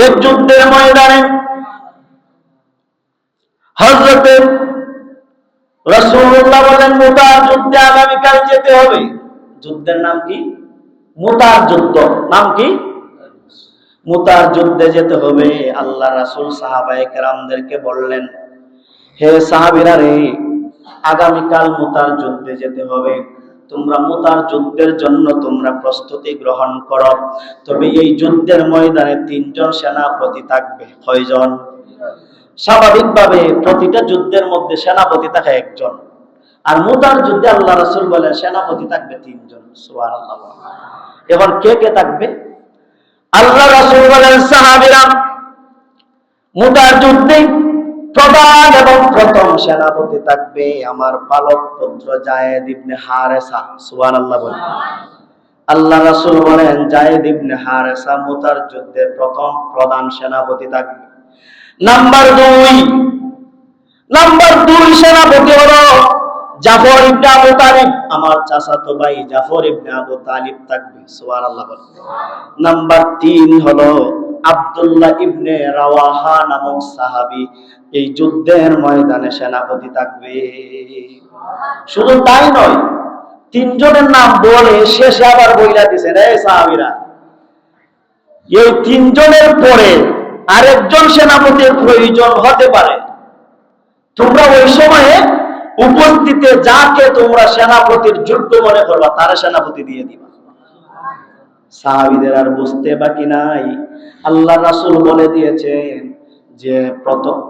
এক যুদ্ধের ময়দানে হযরতে রাসূলুল্লাহ বলেন, মুতার যুদ্ধে আগামীকাল যেতে হবে। যুদ্ধের নাম কি? মুতার যুদ্ধ। নাম কি? মুতার যুদ্ধে যেতে হবে। আল্লাহ রাসূল সাহাবায়ে কেরামদেরকে বললেন, হে সাহাবীরা রে, আগামীকাল মুতার যুদ্ধে যেতে হবে। তোমরা মুতার যুদ্ধের জন্য তোমরা প্রস্তুতি গ্রহণ করো। তবে এই যুদ্ধের ময়দানে 3 জন সেনাপতি থাকবে। কয়জন? স্বাভাবিকভাবে প্রতিটা যুদ্ধের মধ্যে সেনাপতি থাকে একজন, আর মুতার যুদ্ধে আল্লাহ রাসূল বলেন সেনাপতি থাকবে 3 জন। সুবহানাল্লাহ। এখন কে কে থাকবে? আল্লাহ রাসূল বলেন, সাহাবীরা, মুতার যুদ্ধে প্রধান এবং প্রথম সেনাপতি থাকবে আমার পালক পুত্র যায়েদ ইবনে হারেসা। সুবহানাল্লাহ বলেন। আল্লাহ রাসূল বলেন, যায়েদ ইবনে হারেসা মুতার যুদ্ধে প্রথম প্রধান সেনাপতি থাকবে। নাম্বার 2 সেনাপতি হলো জাফর ইবনে আবু তালিব। আমার চাচাতো ভাই জাফর ইবনে আবু তালিব থাকবে। সুবহানাল্লাহ বলেন। নাম্বার 3 হলো আব্দুল্লাহ ইবনে রাওয়াহা নামক সাহাবী এই যুদ্ধের ময়দানে সেনাপতি থাকবে। শুধু তাই নয়, 3 জনের নাম বলে শেষে আবার বইলা দিয়েছেন, এই সাহাবীরা, এই 3 জনের পরে আরেকজন সেনাপতির প্রয়োজন হতে পারে। তোমরা ওই সময়ে উপস্থিতে যাকে তোমরা সেনাপতির যোগ্য মনে করবা তারা সেনাপতি দিয়ে দিবা। সাহাবীদের আর বুঝতে বাকি নাই। আল্লাহ রাসূল বলে দিয়েছেন যে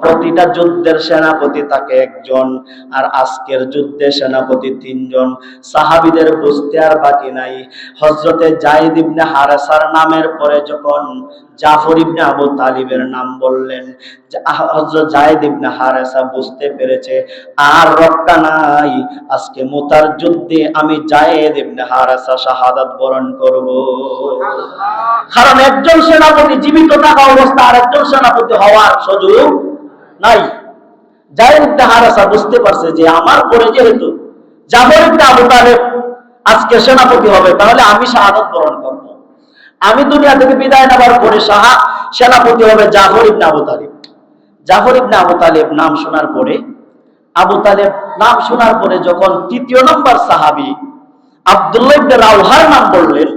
প্রতিটা যুদ্ধের সেনাপতি থাকে একজন, আর আজকের যুদ্ধে সেনাপতি 3 জন। সাহাবীদের বুঝতে আর বাকি নাই। হযরতে যায়েদ ইবনে হারেসার নামের পরে যখন জাফর ইবনে আবু তালিবের নাম বললেন, হযরত যায়েদ ইবনে হারেসা বুঝতে পেরেছে আর রক্ষা নাই, আজকে মুতার যুদ্ধে আমি যায়েদ ইবনে হারেসা শাহাদাত বরণ করব। কারণ একজন সেনাপতি জীবিত থাকা অবস্থা আরেকজন সেনাপতি হওয়ার সুযোগ নাই। যায়েদ ইবনে হারেসা বুঝতে পারছে যে আমার পরে যেহেতু জাফর ইবনে আবু তালিব আজকে সেনাপতি হবে, তাহলে আমি শাহাদাত বরণ করব। আমি দুনিয়া থেকে বিদায় নেবার পরে সেনাপতি হবে জাফর ইবনে আবু তালিব। জাফর ইবনে আবু তালিব নাম শোনার পরে, আবু তালিব নাম শোনার পরে যখন 3য় নম্বর সাহাবী আব্দুল্লাহ ইবনে রাওহার নাম বললেন,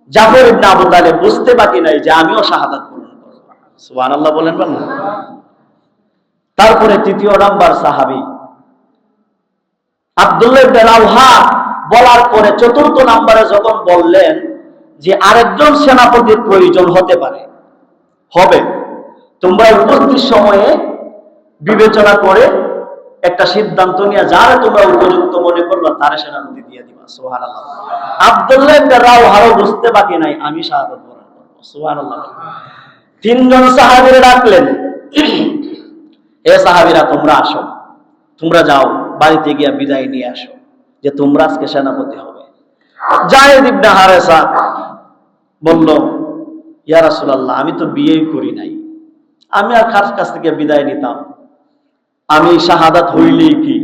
জাফর ইবনে আবু তালিব বুঝতে বাকি নাই যে আমিও শাহাদাত বরণ করব। সুবহানাল্লাহ বলেন না? তারপরে 3য় নম্বর সাহাবী আব্দুল্লাহ ইবনে রাওহা বলার পরে 4র্থ নম্বরে যখন বললেন যে আরেকজন সেনাপতির প্রয়োজন হতে পারে, হবে, তোমরা উপস্থিত সময়ে বিবেচনা করে একটা সিদ্ধান্ত নিয়ে যারা তোমরা উপযুক্ত মনে করবা তারা সেনাপতি দিয়ে দিবা। সুবহানাল্লাহ। আব্দুল্লাহ ইবনে রাওহারও বুঝতে বাকি নাই আমি শাহাদাত বরণ করব। সুবহানাল্লাহ। 3 জন সাহাবীরা ডাকলেন, এ সাহাবীরা তোমরা আসো, তোমরা যাও বাড়িতে গিয়ে বিদায় নিয়ে আসো যে তোমরা আজকে সেনাপতি হবে। যায়েদ ইবনে হারেসা বলল, ইয়া রাসূলুল্লাহ, আমি তো বিয়েই করি নাই, আমি আর কাছ থেকে বিদায় নিতাম, আমি শাহাদাত হইলেই কি?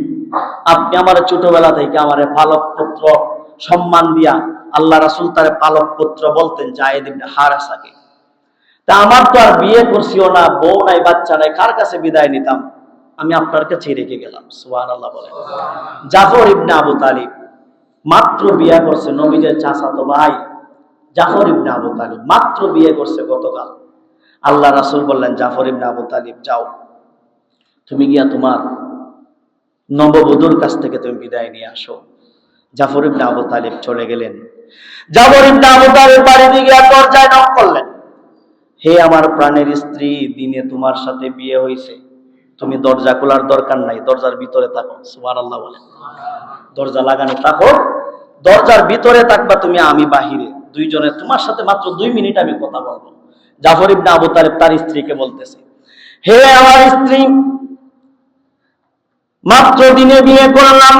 আপনি আমার ছোটবেলা থেকে আমার পালক পুত্র সম্মান দিয়া আল্লাহ রাসূল তার পালক পুত্র বলতেন যায়েদ ইবনে হারেসাকে। তা আমার তো আর বিয়ে করছিও না, বউ নাই, বাচ্চা নাই, কার কাছে বিদায় নিতাম? আমি আপনার কাছে রেখে গেলাম। সুবহানাল্লাহ বলেন। জাফর ইবনে আবু তালিব মাত্র বিয়ে করছে, নবীদের চাচাতো ভাই জাফর ইবনে আবু তালিব মাত্র বিয়ে করছে গতকাল। আল্লাহ রাসূল বললেন, জাফর ইবনে আবু তালিব যাও, তুমি গিয়া তোমার নববধূর কাছ থেকে তুমি বিদায় নিয়ে আসো। জাফর ইবনে আবু তালিব চলে গেলেন। জাফর ইবনে আবু তালিব বাড়িতে গিয়া দরজায় নক করলেন, হে আমার প্রাণের স্ত্রী, দিনে তোমার সাথে বিয়ে হয়েছে, তুমি দরজা খোলার দরকার নাই, দরজার ভিতরে থাকো। সুবহানাল্লাহ বলেন। দরজা লাগানো থাকো, দরজার ভিতরে থাকবা তুমি, আমি বাহিরে, 2 জনে তোমার সাথে মাত্র 2 মিনিট আমি কথা বলবো। জাফর ইবনে আবু তালিব তার স্ত্রীকে বলতেছে, হে আমার স্ত্রী, মাত্র দিনে বিয়ে করলাম,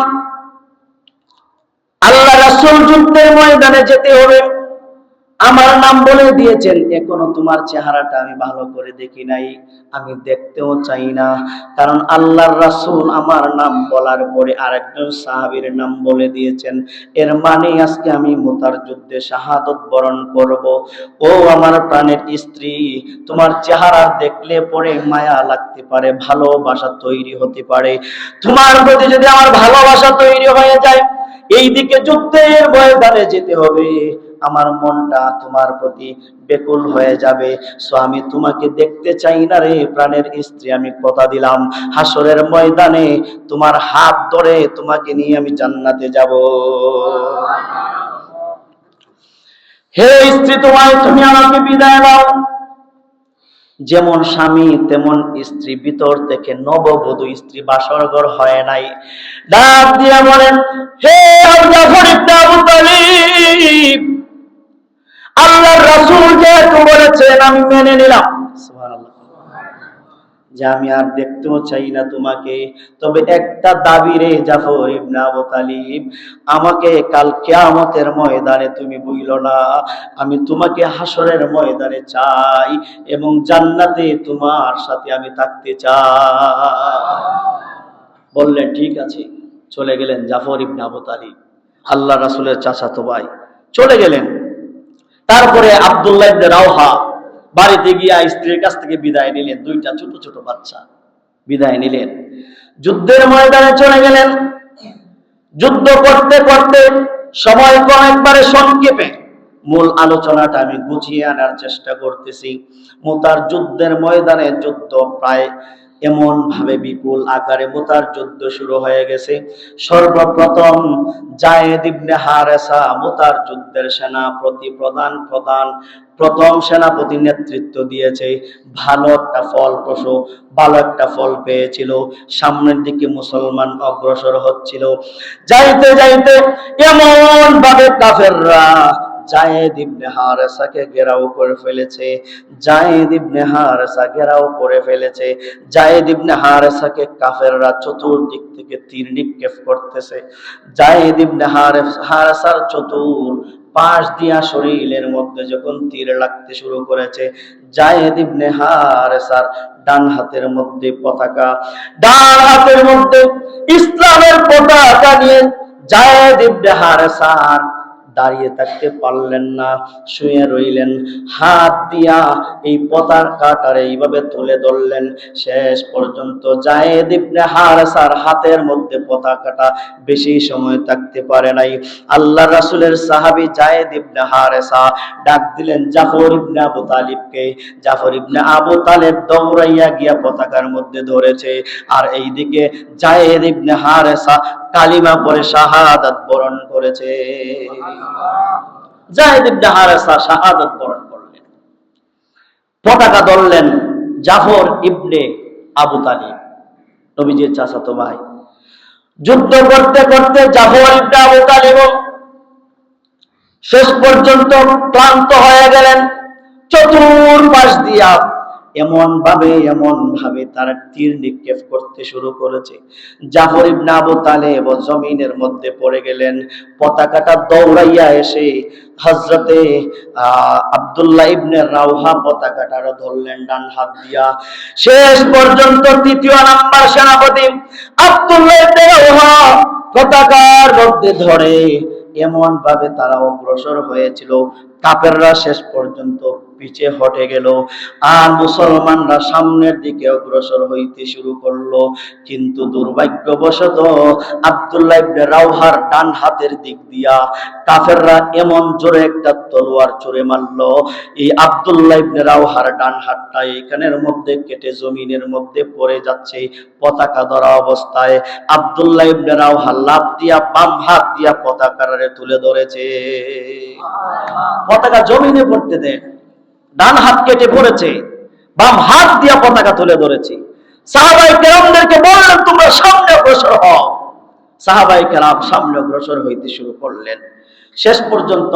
আল্লাহ রাসূল যুদ্ধের ময়দানে যেতে হবে, আমার নাম বলে দিয়েছেন, এখনো তোমার চেহারাটা আমি ভালো করে দেখি নাই, আমি দেখতেও চাই না। কারণ আল্লাহর রাসূল আমার নাম বলার পরে আরেকজন সাহাবীর নাম বলে দিয়েছেন, এর মানে আজকে আমি মুতার যুদ্ধে শাহাদত বরণ করব। ও আমার প্রাণের স্ত্রী, তোমার চেহারা দেখলে পরে মায়া লাগতে পারে, ভালোবাসা তৈরি হতে পারে। তোমার প্রতি যদি আমার ভালোবাসা তৈরি হয়ে যায়, এইদিকে যুদ্ধের ময়দানে যেতে হবে, আমার মনটা তোমার প্রতি বেকুল হয়ে যাবে। সো আমি তোমাকে দেখতে চাই না রে প্রাণের স্ত্রী, আমি কথা দিলাম হাসরের ময়দানে তোমার হাত ধরে তোমাকে নিয়ে আমি জান্নাতে যাব। হে স্ত্রী, তুমি আমাকে বিদায় দাও। যেমন স্বামী তেমন স্ত্রী, ভিতর থেকে নববধূ স্ত্রী, বাসরঘর হয় নাই, ডাক দিয়ে বলেন, হে জাফর ইবনে আবু তালিব, আল্লাহর রাসূল যেহেতু বলেছেন আমি মেনে নিলাম, সুবহানাল্লাহ, যে আমি আর দেখতেও চাই না তোমাকে। তবে একটা দাবি রে জাফর ইবনে আবু তালিব, আমাকে কাল কিয়ামতের ময়দানে তুমি ভুলো না, আমি তোমাকে হাসরের ময়দানে চাই এবং জান্নাতে তোমার সাথে আমি থাকতে চাই। বললেন ঠিক আছে, চলে গেলেন জাফর ইবনে আবু তালিব, আল্লাহ রাসূলের চাচাতো ভাই, চলে গেলেন। তারপরে আব্দুল্লাহ ইবনে রাওহা বাড়িতে গিয়া স্ত্রীর কাছ থেকে বিদায় নিলেন, দুইটা ছোট ছোট বাচ্চা, বিদায় নিলেন, যুদ্ধের ময়দানে চলে গেলেন। যুদ্ধ করতে করতে সময় কম, একবারে সংক্ষেপে মূল আলোচনাটা আমি গুছিয়ে আনার চেষ্টা করতেছি। মুতার যুদ্ধের ময়দানে যুদ্ধ প্রায় এমন ভাবে বিপুল আকারে মুতার যুদ্ধ শুরু হয়ে গেছে। সর্বপ্রথম যায়েদ ইবনে হারেসা মুতার যুদ্ধের সেনাপতি, প্রথম সেনাপতি নেতৃত্ব দিয়েছে। ভালো একটা ফল পেয়েছিল। সামনের দিকে মুসলমান অগ্রসর হচ্ছিল। যাইতে যাইতে এমন ভাবে কাফেররা যায়েদ ইবনে হারেসাকে ঘেরাও করে ফেলেছে। যায়েদ ইবনে হারেসাকে কাফেররা চতুর্দিক থেকে তীর নিক্ষেপ করতেছে। যায়েদ ইবনে হারেসার চতুর পাশ দিয়া শরীরের মধ্যে যখন তীর লাগতে শুরু করেছে, যায়েদ ইবনে হারেসার ডান হাতের মধ্যে পতাকা, ডান হাতের মধ্যে ইসলামের পতাকা নিয়ে যায়েদ ইবনে হারেসার দাঁড়িয়ে থাকতে পারলেন না, শুয়ে রইলেন। হাত দিয়া এই পতাকাটারে এইভাবে তুলে ধরলেন। শেষ পর্যন্ত যায়েদ ইবনে হারেসার হাতের মধ্যে পতাকাটা বেশি সময় থাকতে পারে নাই। আল্লাহ রাসূলের সাহাবী যায়েদ ইবনে হারেসা ডাক দিলেন জাফর ইবনে আবু তালিবকে। জাফর ইবনে আবু তালেব দৌড়াইয়া গিয়া পতাকার মধ্যে ধরেছে, আর এইদিকে যায়েদ ইবনে হারেসা কালিমা পড়ে শাহাদাত বরণ করেছে। যায়েদ ইবনে হারেসা শাহাদাত বরণ করলেন। পতাকা ধরলেন জাফর ইবনে আবু তালিব, নবীজির চাচাতো ভাই। যুদ্ধ করতে করতে জাফর ইবনে আবু তালিব শেষ পর্যন্ত ক্লান্ত হয়ে গেলেন। চতুর্পাশ দিয়া এমন ভাবে তারা তীর নিক্ষেপ করতে শুরু করেছে। জাফর ইবনে আবু তালেব জমিনের মধ্যে পড়ে গেলেন। পতাকাটা দৌড়াইয়া এসে হযরতে আব্দুল্লাহ ইবনে রাওহা পতাকাটা ধরলেন ডান হাত দিয়া। শেষ পর্যন্ত তৃতীয় নাম্বার সেনাপতি আব্দুল্লাহ ইবনে রাওহা পতাকার মধ্যে ধরে এমন ভাবে তারা অগ্রসর হয়েছিল, কাফেররা শেষ পর্যন্ত পিছে হটে গেল, আর মুসলমানরা সামনের দিকে অগ্রসর হইতে শুরু করলো। কিন্তু দুর্ভাগ্যবশত আব্দুল্লাহ ইবনে রাওহার ডান হাতের দিক দিয়া কাফেররা এমন জোরে একটা তলোয়ার ছুঁড়ে মারলো, এই আব্দুল্লাহ ইবনে রাওহার ডান হাতটা এখানের মধ্যে কেটে জমিনের মধ্যে পড়ে যাচ্ছে। পতাকা ধরা অবস্থায় আব্দুল্লাহ ইবনে রাওহা লাফ দিয়া বাম হাত দিয়া পতাকারে তুলে ধরেছে। পতাকা জমিনে পড়তে দেয়, ডান হাত কেটে পড়েছে, বাম হাত দিয়া পতাকা তুলে ধরেছে। সাহাবায়ে কেরামদেরকে বললেন তোমরা সামনে অগ্রসর হও। সাহাবায়ে কেরাম সামনে অগ্রসর হইতে শুরু করলেন। শেষ পর্যন্ত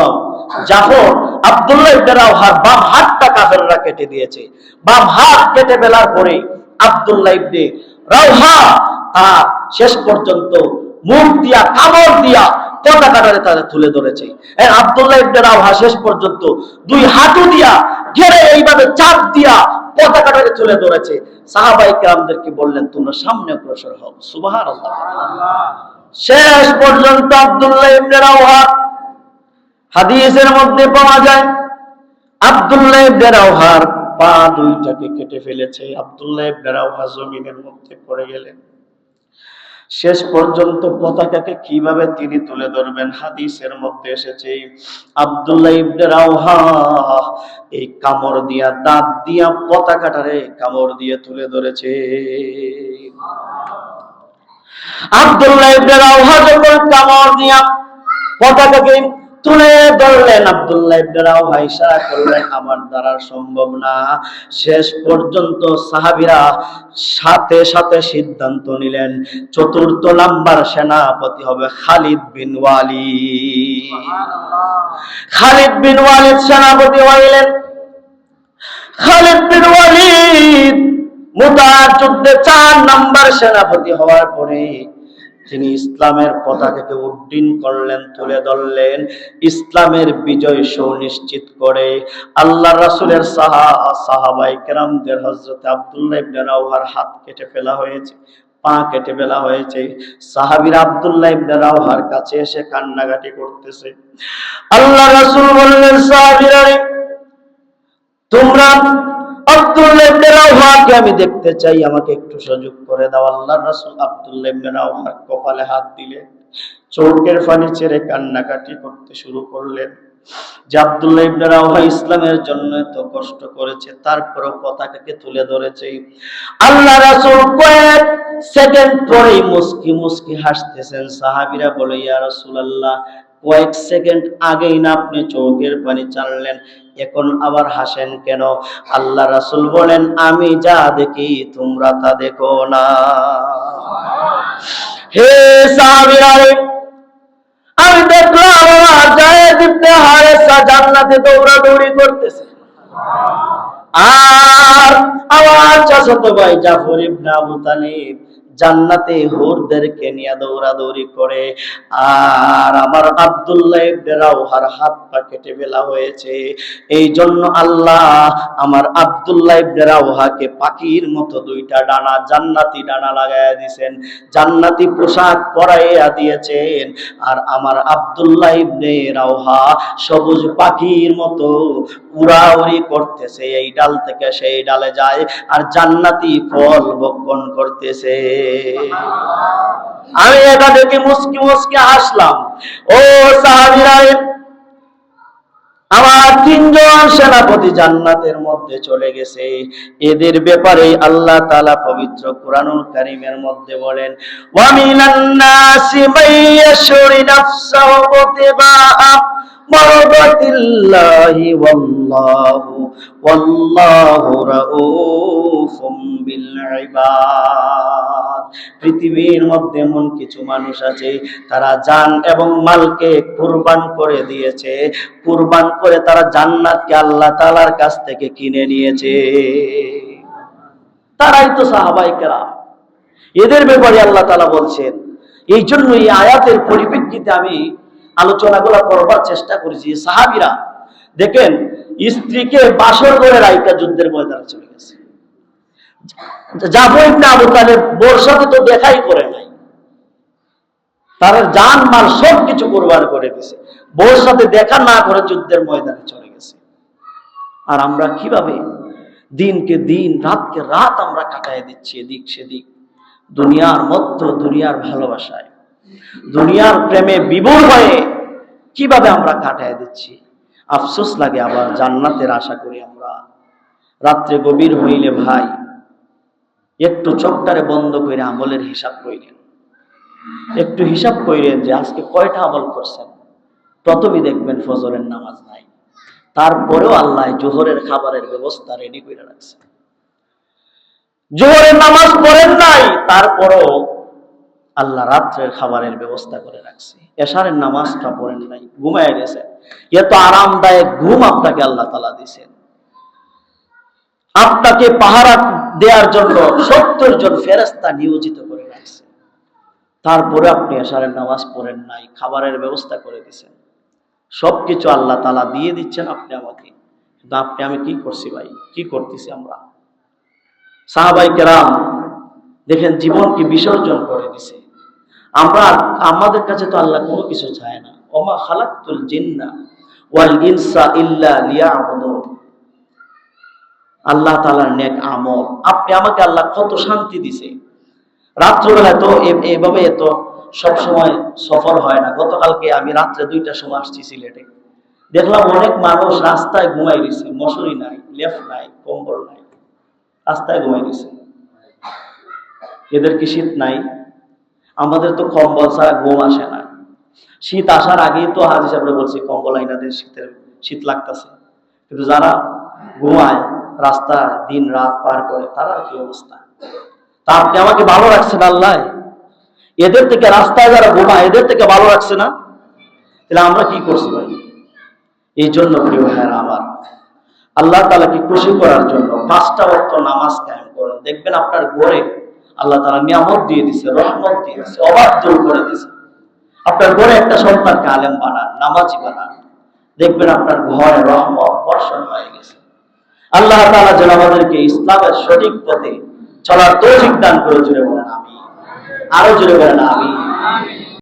জাফর আব্দুল্লাহ ইবনে রাওহার বাম হাতটা কাফেররা কেটে দিয়েছে। বাম হাত কেটে ফেলার পরে আব্দুল্লাহ ইবনে রাওহা শেষ পর্যন্ত মুখ দিয়া কামড় দিয়া পতাকাটারে তারা তুলে ধরেছে। আব্দুল্লাহ ইবনে রাওহা শেষ পর্যন্ত দুই হাঁটু দিয়া ঘেরে এইভাবে চাপ দিয়া পতাকাটাকে তুলে ধরেছে। সাহাবায়ে কেরামদেরকে বললেন, তোমরা সামনে অগ্রসর হও। সুবহানাল্লাহ। শেষ পর্যন্ত আব্দুল্লাহ ইবনে রাওহা, হাদিসের মধ্যে পাওয়া যায়, আব্দুল্লাহ ইবনে রাওহার পা দুইটাকে কেটে ফেলেছে। আব্দুল্লাহ ইবনে রাওহা জমিনের মধ্যে পড়ে গেলেন। শেষ পর্যন্ত পতাকাকে কিভাবে তিনি তুলে ধরবেন, হাদিসের মধ্যে এসেছে আব্দুল্লাহ ইবনে রাওহা এই কামড় দিয়া, দাঁত দিয়া পতাকাটারে কামড় দিয়ে তুলে ধরেছে। আব্দুল্লাহ ইবনে রাওহা যখন কামড় দিয়া পতাকাকে তুলে ধরলেন, আব্দুল্লাহ ইবনে রাওহা ইশারা করলেন, আমার দ্বারা সম্ভব না। শেষ পর্যন্ত সাহাবীরা সাথে সাথে সিদ্ধান্ত নিলেন, চতুর্থ নাম্বার সেনাপতি হবে খালিদ বিন ওয়ালিদ। খালিদ বিন ওয়ালিদ সেনাপতি হইলেন। খালিদ বিন ওয়ালিদ মুতার যুদ্ধে 4 নাম্বার সেনাপতি হওয়ার পরে তিনি ইসলামের পতাকাকে উড্ডীন করলেন, তুলে ধরলেন। ইসলামের বিজয় সুনিশ্চিত করে আল্লাহ রাসূলের সাহাবায়ে কেরামদের হযরত আব্দুল্লাহ ইবনে রাওহার হাত কেটে ফেলা হয়েছে, পা কেটে ফেলা হয়েছে। সাহাবীরা আব্দুল্লাহ ইবনে রাওহার কাছে এসে কান্নাকাটি করতেছে। আল্লাহ রাসূল বললেন, সাহাবীরা তোমরা আব্দুল্লাহ ইবনে রাওহাকে আমি দেখতে চাই, আমাকে একটু সুযোগ করে দাও। আল্লাহর রাসূল আব্দুল্লাহ ইবনে রাওহার কপালে হাত দিলেন, চোখের পানি ছেড়ে কান্নাকাটি করতে শুরু করলেন যে আব্দুল্লাহ ইবনে রাওহা ইসলামের জন্য এত কষ্ট করেছে, তারপরও পতাকাকে তুলে ধরেছে। আল্লাহ রাসূল কয়েক সেকেন্ড পরেই মুস্কি মুস্কি হাসতেছেন। সাহাবীরা বলে, ইয়া রাসূলুল্লাহ, কয়েক সেকেন্ড আগেই না আপনি চোখের পানি ছাড়লেন, এখন আবার হাসেন কেন? আল্লাহ রাসূল বলেন, আমি যা দেখি তোমরা তা দেখো না। হে সাহাবীরা, আমি দেখলাম আমার যায়েদ ইবনে হারেসা জান্নাতে দৌড়াদৌড়ি করতেছে, আর আমার চাচাতো ভাই জাফর ইবনে আবু তালিব জান্নাতে হুরদেরকে নিয়ে দৌড়াদৌড়ি করে, আর আমার আব্দুল্লাহ ইবনে রাওহার হাত পা কেটে ফেলা হয়েছে। এই জন্য আল্লাহ আমার আব্দুল্লাহ ইবনে রাওহাকে পাখির মতো 2টা ডানা, জান্নাতি ডানা লাগাইয়া দিয়েছেন, জান্নাতি পোশাক পরাইয়া দিয়েছেন। আর আমার আব্দুল্লাহ ইবনে রাওহা সবুজ পাখির মতো উড়াউড়ি করতেছে, এই ডাল থেকে সেই ডালে যায় আর জান্নাতি ফল ভক্ষণ করতেছে। আমি এটা দেখে মুস্কি মুস্কি হাসলাম। ও সাহাবীরা, আমার 3 জন সেনাপতি জান্নাতের মধ্যে চলে গেছে। এদের ব্যাপারে আল্লাহ তাআলা পবিত্র কুরআনুল কারীমের মধ্যে বলেন, ওয়া মিনান নাসি মাইয়াশরি নাফসাহু ইবতিগাআ মারদাতিল্লাহি ওয়াল্লাহু রাউফুম বিল ইবাদ। পৃথিবীর মধ্যে এমন কিছু মানুষ আছে, তারা জান এবং মালকে কুরবান করে দিয়েছে, কুরবান করে তারা জান্নাতকে আল্লাহ তাআলার কাছ থেকে কিনে নিয়েছে। তারাই তো সাহাবায়ে কেরাম। এদের ব্যাপারে আল্লাহ তাআলা বলছেন। এই জন্য এই আয়াতের পরিপ্রেক্ষিতে আমি আলোচনাগুলো করবার চেষ্টা করেছি। সাহাবীরা দেখেন, স্ত্রীকে বাসর করে রাইকা যুদ্ধের ময়দানে চলে গেছে। জাফর ইবনে আবু তালেব বোর সাথে তো দেখাই করে নাই, তার জান মাল সব কিছু কুরবান করে দিয়েছে, বোর সাথে দেখা না করে যুদ্ধের ময়দানে চলে গেছে। আর আমরা কিভাবে দিনকে দিন, রাতকে রাত আমরা কাটায় দিচ্ছি এদিক সেদিক, দুনিয়ার মধ্যে, দুনিয়ার ভালোবাসায়, দুনিয়ার প্রেমে বিভোর হয়ে কিভাবে আমরা কাটায় দিচ্ছি। আফসোস লাগে, আবার জান্নাতের আশা করি আমরা। রাত্রে গভীর হইলে ভাই একটু চোখটারে বন্ধ করে আমলের হিসাব কইলেন, একটু হিসাব কইলেন যে আজকে কয়টা আমল করছেন। প্রথমেই দেখবেন ফজরের নামাজ নাই, তারপরেও আল্লাহ জোহরের খাবারের ব্যবস্থা রেডি করে রাখছে। জোহরের নামাজ পড়েন নাই, তারপরও আল্লাহ রাত্রের খাবারের ব্যবস্থা করে রাখছে। এশারের নামাজটা পড়েন নাই, ঘুমায় গেছেন, এত আরামদায়ক ঘুম আপনাকে আল্লাহ তাআলা দিয়েছেন। আপনাকে পাহারা দেওয়ার জন্য 70 জন ফেরেশতা নিয়োজিত করে রাখছে। তারপরে আপনি এশারের নামাজ পড়েন নাই, খাবারের ব্যবস্থা করে দিচ্ছেন, সবকিছু আল্লাহ তাআলা দিয়ে দিচ্ছেন আপনি আমাকে, কিন্তু আমি কি করছি ভাই, কি করতেছি আমরা? সাহাবায়ে কেরাম দেখেন জীবনকে বিসর্জন করে দিছে। আমাদের কাছে তো আল্লাহ কোনো কিছু চায় না। ওমা খালাকতুল জিন্না ওয়াল ইনসা ইল্লা লিয়াবুদুন। আল্লাহ তাআলার নেক আমল, আপনি আমাকে আল্লাহ কত শান্তি দিছে। রাত্রবেলা তো এভাবে এত সব সময় সফর হয় না। গতকালকে আমি রাত্রে 2টার সময় আসছি সিলেটে, দেখলাম অনেক মানুষ রাস্তায় ঘুমাই গেছে, মশারি নাই, লেপ নাই, কম্বল নাই, রাস্তায় ঘুমাই গেছে। এদের কি শীত নাই? আমাদের তো কম্বল ছাড়া ঘুম আসে না। শীত আসার আগেই তো হাজি সাহেবরা বলছে কম্বল আইনাদের শীত লাগতেছে, কিন্তু যারা ঘুমায় রাস্তা দিন রাত পার করে, তারা কি অবস্থা? তা আপনি আমাকে ভালো রাখছেন আল্লাহ, এদের থেকে রাস্তায় যারা ঘুমায় এদের থেকে ভালো রাখছে না, তাহলে আমরা কি করছি ভাই? এই জন্য প্রিয় ভাইয়েরা আমার, আল্লাহ তাআলাকে খুশি করার জন্য 5টা ওয়াক্ত নামাজ কায়েম করেন। দেখবেন আপনার ঘরে আল্লাহ তাআলা নিয়ামত দিয়ে দিয়েছে, রহমত দিয়ে দিয়েছে, অভাব দূর করে দিয়েছে। আপনার ঘরে একটা সন্তানকে আলেম বানান, নামাজি বানান, দেখবেন আপনার ঘরে রহমত বর্ষণ হয়ে গেছে। আল্লাহ তাআলা যেন আমাদেরকে ইসলামের সঠিক পথে চলার তৌফিক দান করে। জোরে বলেন আমিন, আরো জোরে বলেন আমিন।